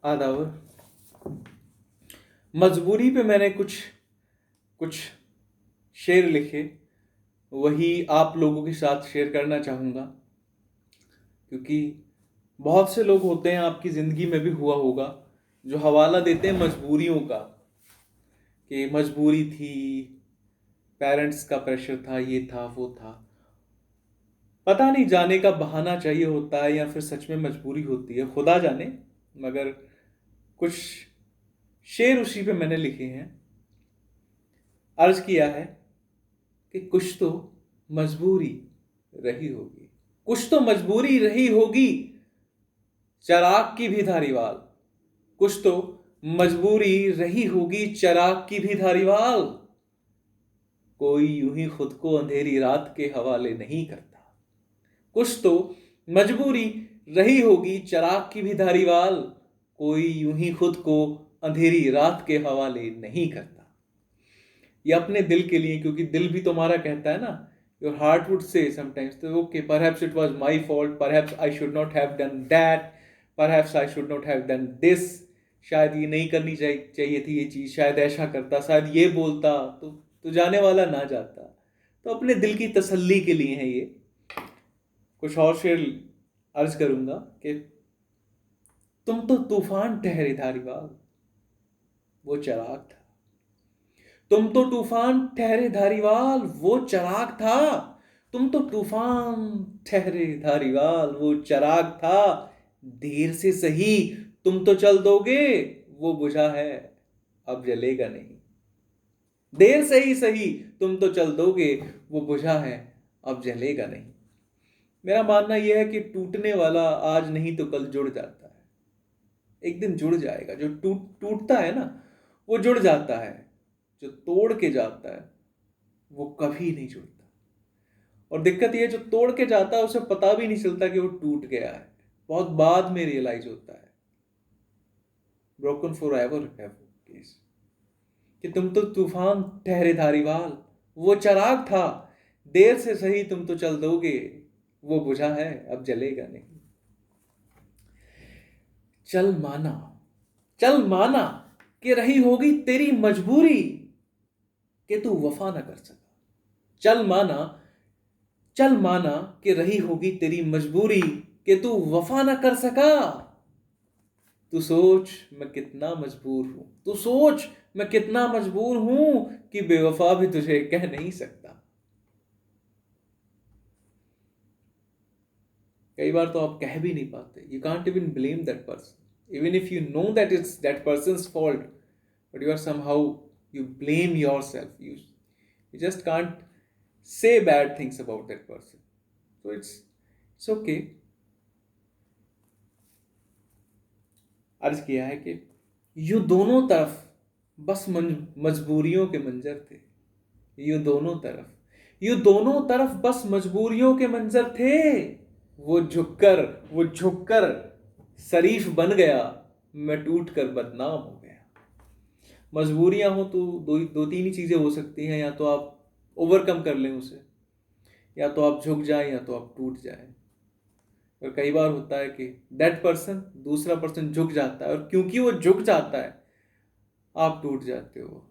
आदाब। मजबूरी पे मैंने कुछ कुछ शेर लिखे, वही आप लोगों के साथ शेयर करना चाहूँगा, क्योंकि बहुत से लोग होते हैं, आपकी ज़िंदगी में भी हुआ होगा, जो हवाला देते हैं मजबूरियों का, कि मजबूरी थी, पेरेंट्स का प्रेशर था, ये था वो था। पता नहीं, जाने का बहाना चाहिए होता है या फिर सच में मजबूरी होती है, खुदा जाने। मगर कुछ शेर उसी पे मैंने लिखे हैं। अर्ज किया है कि कुछ तो मजबूरी रही होगी, कुछ तो मजबूरी रही होगी, चिराग की भी धारीवाल। कुछ तो मजबूरी रही होगी, चिराग की भी धारीवाल। कोई यूं ही खुद को अंधेरी रात के हवाले नहीं करता। कुछ तो मजबूरी रही होगी, चिराग की भी धारीवाल। कोई यूं ही खुद को अंधेरी रात के हवाले नहीं करता। ये अपने दिल के लिए, क्योंकि दिल भी तुम्हारा कहता है ना, your heart would say sometimes, तो okay, perhaps it was my fault, perhaps I should not have done that, perhaps I should not have done this. शायद ये नहीं करनी चाहिए थी ये चीज़, शायद ऐसा करता, शायद ये बोलता तो जाने वाला ना जाता। तो अपने दिल की तसल्ली के लिए है ये। कुछ और शेर अर्ज करूंगा कि तुम तो तूफान ठहरे धारीवाल, वो चिराग था। तुम तो तूफान ठहरे धारीवाल, वो चिराग था। तुम तो तूफान ठहरे धारीवाल, वो चिराग था। देर से सही तुम तो चल दोगे, वो बुझा है अब जलेगा नहीं। देर से ही सही तुम तो चल दोगे, वो बुझा है अब जलेगा नहीं। मेरा मानना यह है कि टूटने वाला आज नहीं तो कल जुड़ जाता है। एक दिन जुड़ जाएगा। जो टूटता है ना, वो जुड़ जाता है। जो तोड़ के जाता है वो कभी नहीं जुड़ता। और दिक्कत ये है, जो तोड़ के जाता है उसे पता भी नहीं चलता कि वो टूट गया है, बहुत बाद में रियलाइज होता है। ब्रोकन फॉर एवर केस, कि तुम तो तूफान ठहरे धारीवाल, वो चिराग था। देर से सही तुम तो चल दोगे, वो बुझा है अब जलेगा नहीं। चल माना कि रही होगी तेरी मजबूरी, कि तू वफा ना कर सका। चल माना कि रही होगी तेरी मजबूरी, कि तू वफा ना कर सका। तू सोच मैं कितना मजबूर हूं, तू सोच मैं कितना मजबूर हूं, कि बेवफा भी तुझे कह नहीं सकता। कई बार तो आप कह भी नहीं पाते। You can't even blame that person, even if you know that it's that person's fault, but you are somehow, you blame yourself. You just can't say bad things about that person. So it's okay. अर्ज किया है कि यूं दोनों तरफ बस मजबूरियों के मंजर थे। यूं दोनों तरफ बस मजबूरियों के मंजर थे। वो झुककर शरीफ बन गया, मैं टूट कर बदनाम हो गया। मजबूरियां हो तो दो तीन ही चीजें हो सकती हैं, या तो आप ओवरकम कर लें उसे, या तो आप झुक जाएं, या तो आप टूट जाएं। और कई बार होता है कि दूसरा पर्सन झुक जाता है, और क्योंकि वो झुक जाता है आप टूट जाते हो।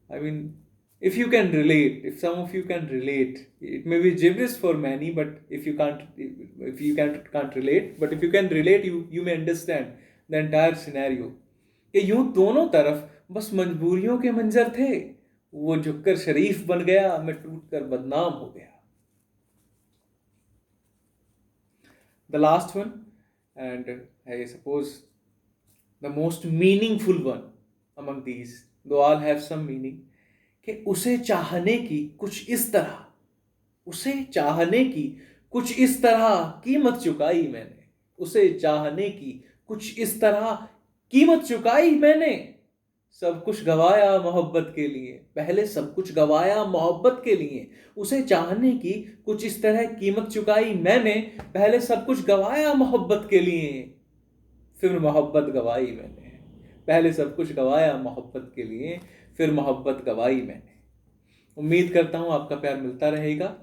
I mean, if you can relate, if some of you can relate, it may be gibberish for many, but if you can't relate, but if you can relate, you may understand the entire scenario. कि यूं दोनों तरफ बस मजबूरियों के मंजर थे। वो झुककर शरीफ बन गया, मैं टूटकर बदनाम हो गया। The last one, and I suppose the most meaningful one among these, though all have some meaning, कि उसे चाहने की कुछ इस तरह कीमत चुकाई मैंने। उसे चाहने की कुछ इस तरह कीमत चुकाई मैंने। सब कुछ गवाया मोहब्बत के लिए, पहले सब कुछ गवाया मोहब्बत के लिए। उसे चाहने की कुछ इस तरह कीमत चुकाई मैंने, पहले सब कुछ गवाया मोहब्बत के लिए, फिर मोहब्बत गवाई मैंने। पहले सब कुछ गवाया मोहब्बत के लिए, फिर मोहब्बत गवाई मैंने। उम्मीद करता हूँ आपका प्यार मिलता रहेगा।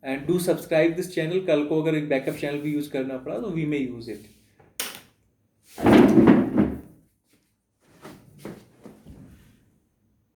And do subscribe this channel. कल को अगर एक बैकअप चैनल भी यूज करना पड़ा तो वी मे यूज इट।